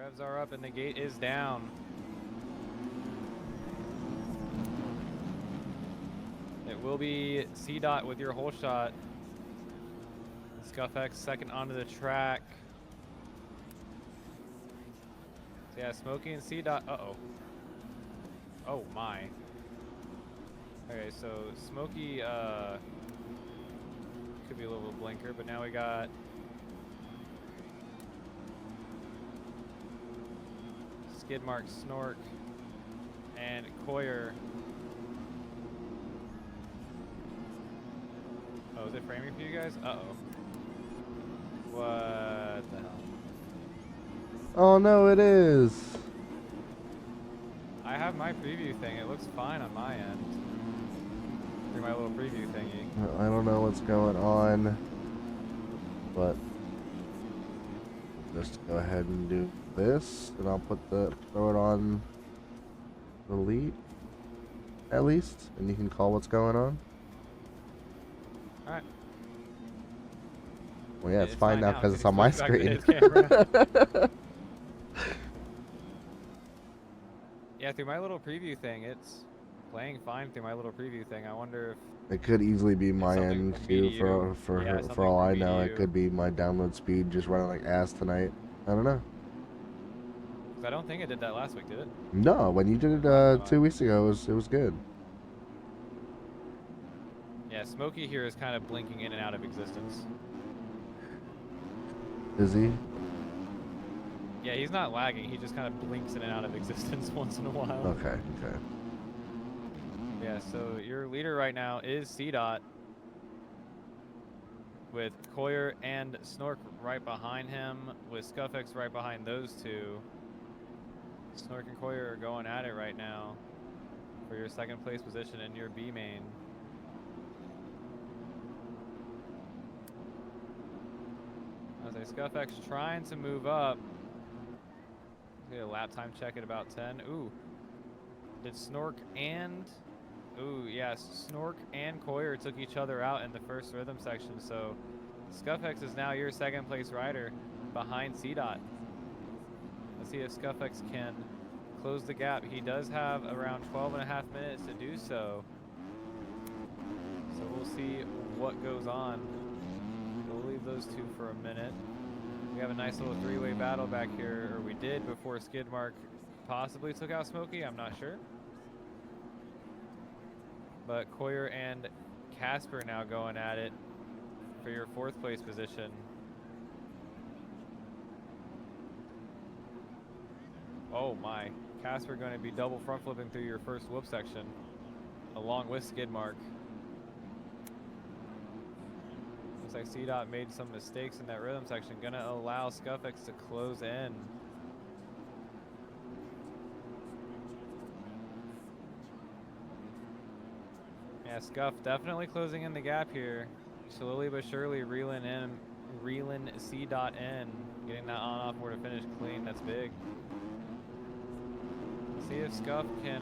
Revs are up and the gate is down. It will be C-Dot with your whole shot. ScuffX second onto the track. So yeah, Smokey and C-Dot. Uh-oh. Oh my. Okay, so Smokey could be a little blinker, but now we got Skidmark, Snork, and Coyer. Oh, is it framing for you guys? Uh-oh. What the hell? Oh no, it is. I have my preview thing. It looks fine on my end. Through my little preview thingy. I don't know what's going on, but just go ahead and do this, and I'll throw it on the lead at least, and you can call what's going on. All right. Well, yeah, it's fine now because it's on my screen. Yeah, through my little preview thing, it's playing fine through my little preview thing. I wonder if it could easily be my end too. For all I know, it could be my download speed just running like ass tonight. I don't know. Because I don't think it did that last week, did it? No, when you did it 2 weeks ago, it was good. Yeah, Smokey here is kind of blinking in and out of existence. Is he? Yeah, he's not lagging. He just kind of blinks in and out of existence once in a while. Okay, okay. Yeah, so your leader right now is C-Dot, with Coyer and Snork right behind him, with ScuffX right behind those two. Snork and Coyer are going at it right now for your second place position in your B main. I say ScuffX trying to move up. Get a lap time check at about 10. Ooh. Did Snork and... Ooh, yes. Snork and Coyer took each other out in the first rhythm section, so ScuffX is now your second place rider behind C-Dot. Let's see if ScuffX can close the gap. He does have around 12.5 minutes to do so. So we'll see what goes on. We'll leave those two for a minute. We have a nice little three-way battle back here, or we did before Skidmark possibly took out Smokey. I'm not sure. But Coyer and Casper now going at it for your fourth place position. Oh my, Casper going to be double front flipping through your first whoop section along with Skidmark. Looks like C-Dot made some mistakes in that rhythm section. Gonna allow ScuffX to close in. Yeah, Scuff definitely closing in the gap here. Slowly but surely reeling C-Dot in. Getting that on-off order finish clean, that's big. See if Scuff can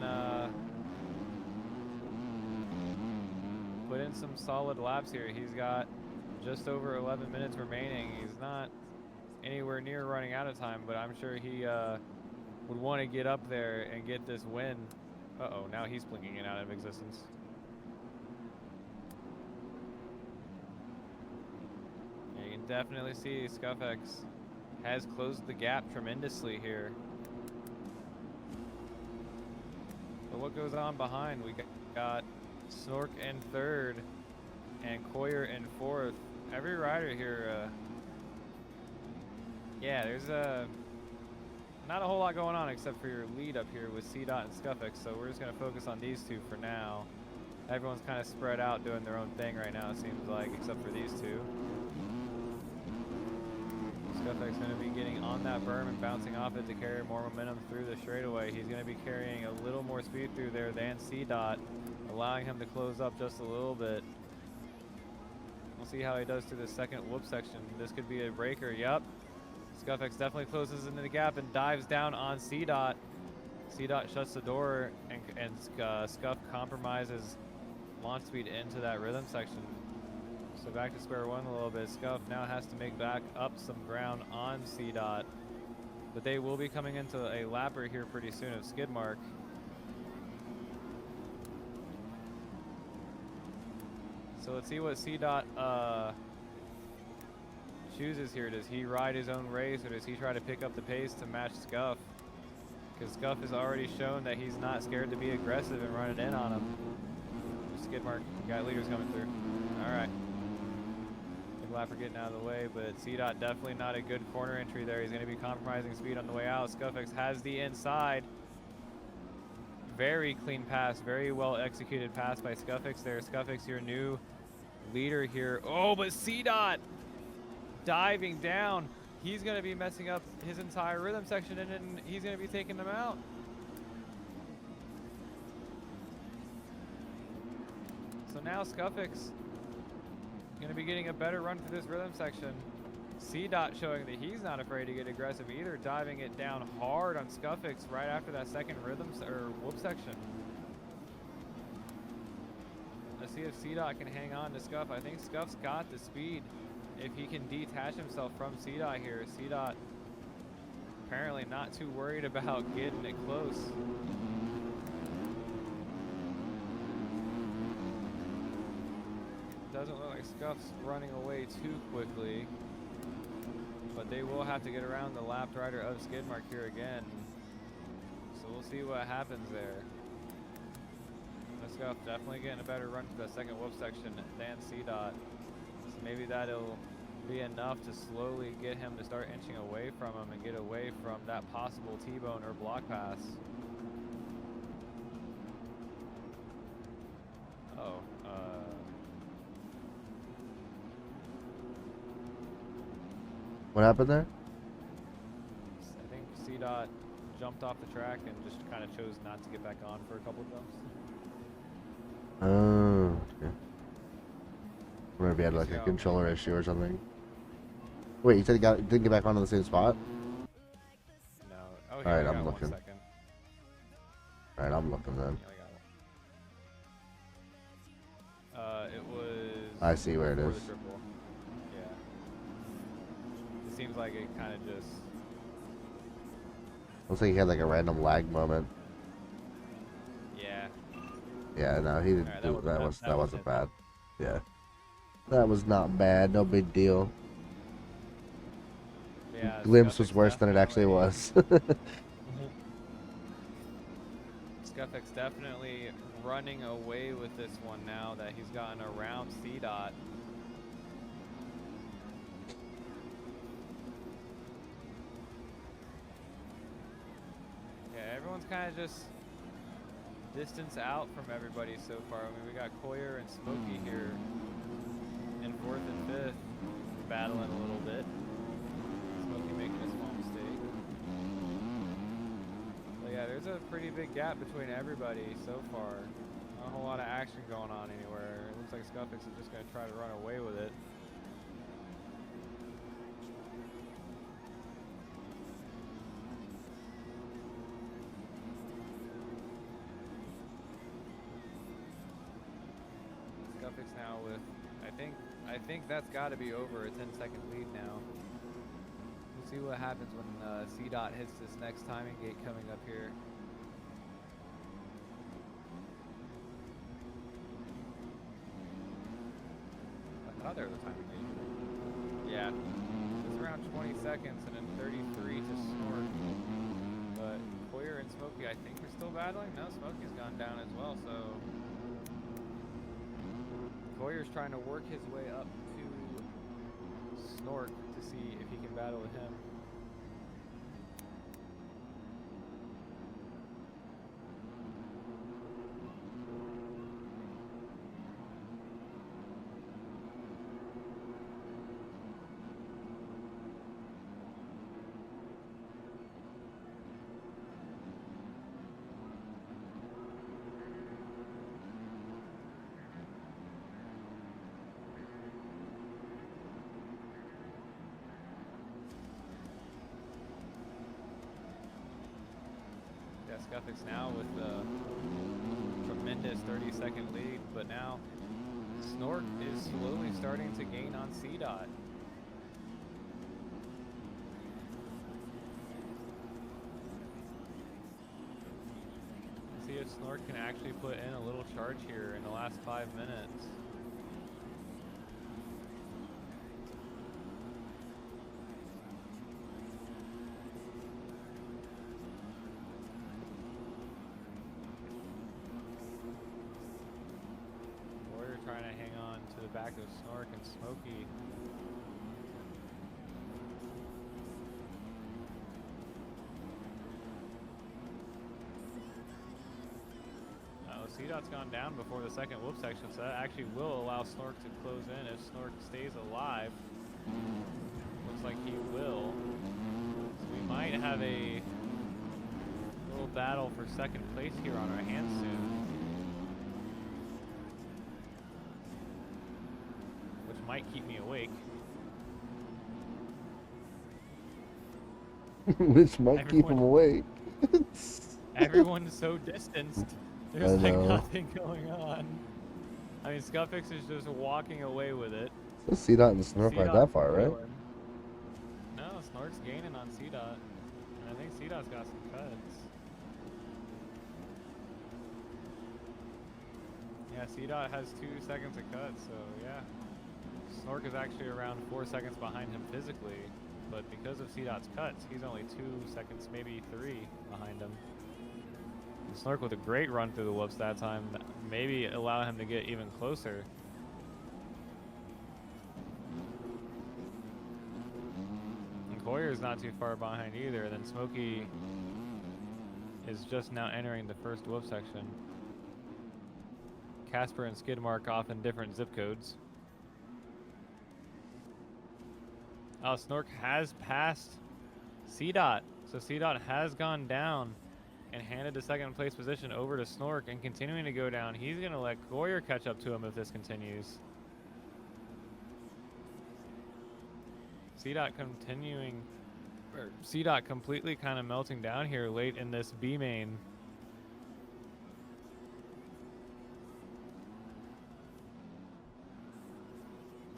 put in some solid laps here. He's got just over 11 minutes remaining. He's not anywhere near running out of time, but I'm sure he would want to get up there and get this win. Uh-oh, now he's blinking in and out of existence. Yeah, you can definitely see ScuffX has closed the gap tremendously here. But what goes on behind? We got Snork in third and Coyer in fourth. Every rider here, yeah, there's not a whole lot going on except for your lead up here with C-Dot and ScuffX, so we're just going to focus on these two for now. Everyone's kind of spread out doing their own thing right now, it seems like, except for these two. ScuffX going to be getting on that berm and bouncing off it to carry more momentum through the straightaway. He's going to be carrying a little more speed through there than C-Dot, allowing him to close up just a little bit. We'll see how he does through the second whoop section. This could be a breaker. Yep. ScuffX definitely closes into the gap and dives down on C-Dot. C-Dot shuts the door, and Scuff compromises launch speed into that rhythm section. So back to square one a little bit. Scuff now has to make back up some ground on C-Dot. But they will be coming into a lapper here pretty soon of skid mark. So let's see what C-Dot chooses here. Does he ride his own race, or does he try to pick up the pace to match Scuff? Because Scuff has already shown that he's not scared to be aggressive and run it in on him. Skid mark, got leaders coming through. All right. Big lapper getting out of the way, but C-Dot definitely not a good corner entry there. He's going to be compromising speed on the way out. ScuffX has the inside. Very clean pass, very well executed pass by ScuffX there. ScuffX, your new leader here. Oh, but C-Dot diving down. He's going to be messing up his entire rhythm section, and then he's going to be taking them out. So now ScuffX going to be getting a better run for this rhythm section. C-Dot showing that he's not afraid to get aggressive either, diving it down hard on ScuffX right after that second rhythm or whoop section. Let's see if C-Dot can hang on to Scuff. I think Scuff's got the speed if he can detach himself from C-Dot here. C-Dot apparently not too worried about getting it close. Doesn't look like Scuff's running away too quickly, but they will have to get around the lapped rider of Skidmark here again. So we'll see what happens there. Scuff definitely getting a better run for the second whoop section than C-Dot. So maybe that'll be enough to slowly get him to start inching away from him and get away from that possible T-bone or block pass. Oh, what happened there? I think C-Dot jumped off the track and just kind of chose not to get back on for a couple of jumps. Oh, okay. Or maybe he had like a controller issue or something. Wait, you said he didn't get back onto the same spot? No. Oh, all right, I'm looking. All right, I'm looking then. Yeah, it was. I see where it is. The triple. Yeah. It seems like it kind of just. Looks like he had like a random lag moment. Yeah. Yeah, no, he didn't. Right, do that wasn't bad. Yeah. That was not bad. No big deal. Yeah, Glimpse was worse than it actually was. ScuffX definitely running away with this one now that he's gotten around C-Dot. Yeah, everyone's kind of just distance out from everybody so far. I mean, we got Coyer and Smokey here in 4th and 5th, battling a little bit. Smokey making a small mistake. But yeah, there's a pretty big gap between everybody so far. Not a whole lot of action going on anywhere. It looks like ScuffX is just going to try to run away with it. ScuffX now with, I think that's got to be over a 10-second lead now. We'll see what happens when C-Dot hits this next timing gate coming up here. I thought there was a timing gate. Yeah, it's around 20 seconds and then 33 to Snort. But Coyer and Smokey, I think, are still battling. No, Smokey's gone down as well, so Coyer's trying to work his way up to Snork to see if he can battle with him. ScuffX now with a tremendous 30-second lead, but now Snork is slowly starting to gain on C-Dot. if Snork can actually put in a little charge here in the last 5 minutes. Warrior trying to hang on to the back of Snork and Smokey. C-Dot's gone down before the second whoop section, so that actually will allow Snork to close in if Snork stays alive. Looks like he will. So we might have a little battle for second place here on our hands soon. Which might keep me awake. Which might keep him awake. Everyone's so distanced. There's like nothing going on. I mean, Scuffix is just walking away with it. So C-Dot and Snork aren't that far, right? No, Snork's gaining on C-Dot. And I think C-Dot's got some cuts. Yeah, C-Dot has 2 seconds of cuts, so yeah. Snork is actually around 4 seconds behind him physically, but because of C-Dot's cuts, he's only 2 seconds, maybe 3 behind him. Snork with a great run through the whoops that time, maybe allow him to get even closer. And Coyer's not too far behind either. Then Smokey is just now entering the first whoop section. Casper and Skidmark off in different zip codes. Oh, Snork has passed C-Dot, so C-Dot has gone down and handed the second place position over to Snork and continuing to go down. He's going to let Coyer catch up to him if this continues. C-Dot continuing, or C-Dot completely kind of melting down here late in this B main.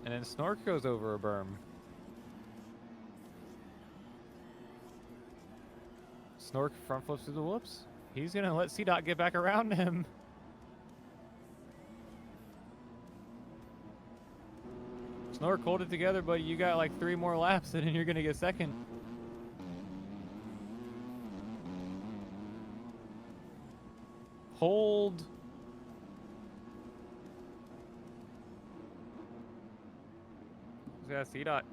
And then Snork goes over a berm. Snork front flips through the whoops. He's going to let C-Dot get back around him. Snork, hold it together, buddy. You got like 3 more laps and then you're going to get second. Hold. Yeah, C-Dot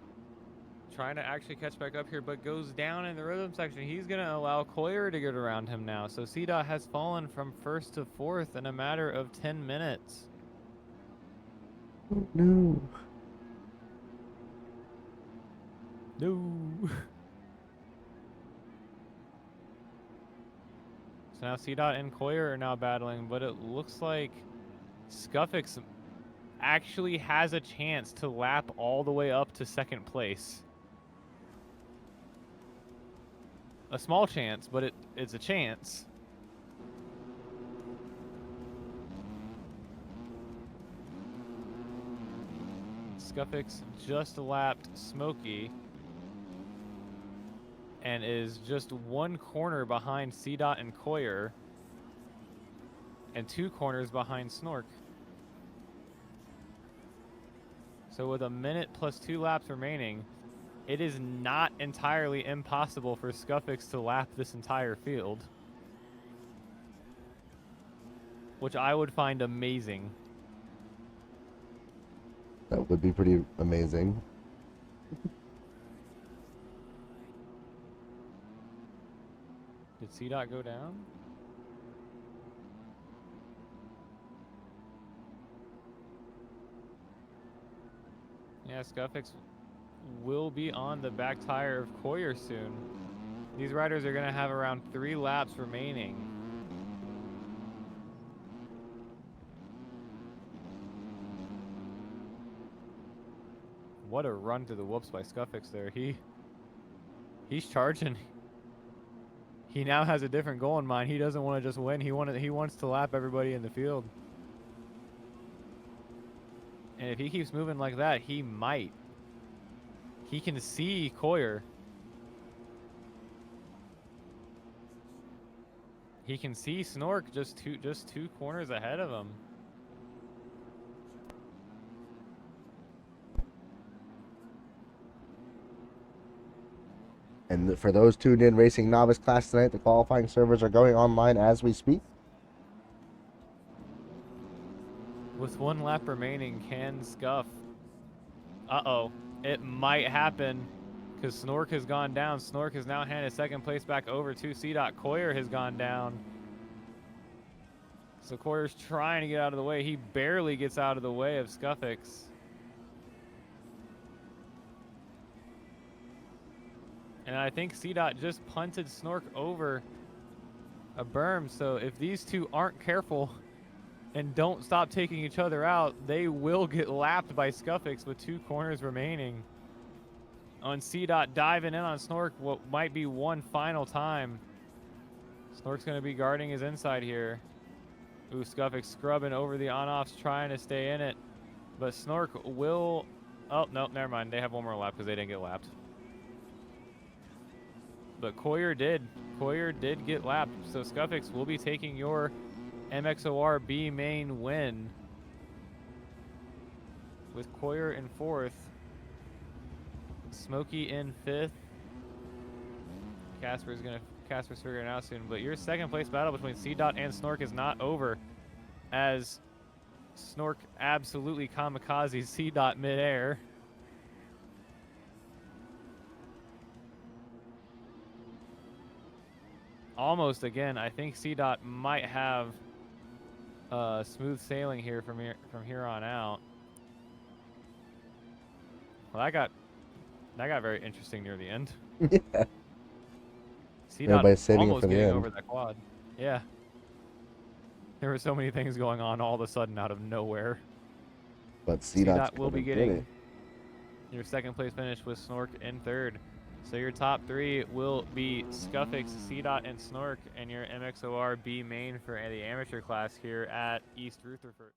trying to actually catch back up here, but goes down in the rhythm section. He's going to allow Coyer to get around him now. So C-Dot has fallen from 1st to 4th in a matter of 10 minutes. Oh, no. No. So now C-Dot and Coyer are now battling, but it looks like Scuffix actually has a chance to lap all the way up to second place. A small chance, but it's a chance. Scuffix just lapped Smokey and is just 1 corner behind C-Dot and Coyer and 2 corners behind Snork. So with a minute plus 2 laps remaining, it is not entirely impossible for Scuffix to lap this entire field, which I would find amazing. That would be pretty amazing. Did C-Dot go down? Yeah, Scuffix will be on the back tire of Coyer soon. These riders are going to have around 3 laps remaining. What a run through the whoops by Scuffix there. He's charging. He now has a different goal in mind. He doesn't want to just win. He wants to lap everybody in the field. And if he keeps moving like that, he might. He can see Coyer. He can see Snork just two corners ahead of him. And for those tuned in racing novice class tonight, the qualifying servers are going online as we speak. With 1 lap remaining, can Scuff? Uh-oh. It might happen because Snork has gone down. Snork has now handed second place back over to C-Dot. Coyer has gone down. So Coyer's trying to get out of the way. He barely gets out of the way of Scuffix. And I think C-Dot just punted Snork over a berm. So if these two aren't careful and don't stop taking each other out, they will get lapped by Scuffix with 2 corners remaining. On C-Dot diving in on Snork what might be one final time. Snork's going to be guarding his inside here. Ooh, Scuffix scrubbing over the on-offs, trying to stay in it. But Snork will... Oh, no, never mind. They have one more lap because they didn't get lapped. But Coyer did. Coyer did get lapped. So Scuffix will be taking your MXOR B main win. With Coyer in 4th. Smokey in 5th. Casper's figuring it out soon. But your second place battle between C-Dot and Snork is not over, as Snork absolutely kamikaze C-Dot midair. Almost again. I think C-Dot might have smooth sailing here from here on out. Well, that got very interesting near the end. Yeah. C-Dot Everybody's saving it almost for the getting end. over that quad. Yeah. There were so many things going on all of a sudden out of nowhere. But C-Dot will be getting your second place finish with Snork in 3rd. So your top 3 will be Scuffix, C-Dot, and Snork, and your MXOR B main for the amateur class here at East Rutherford.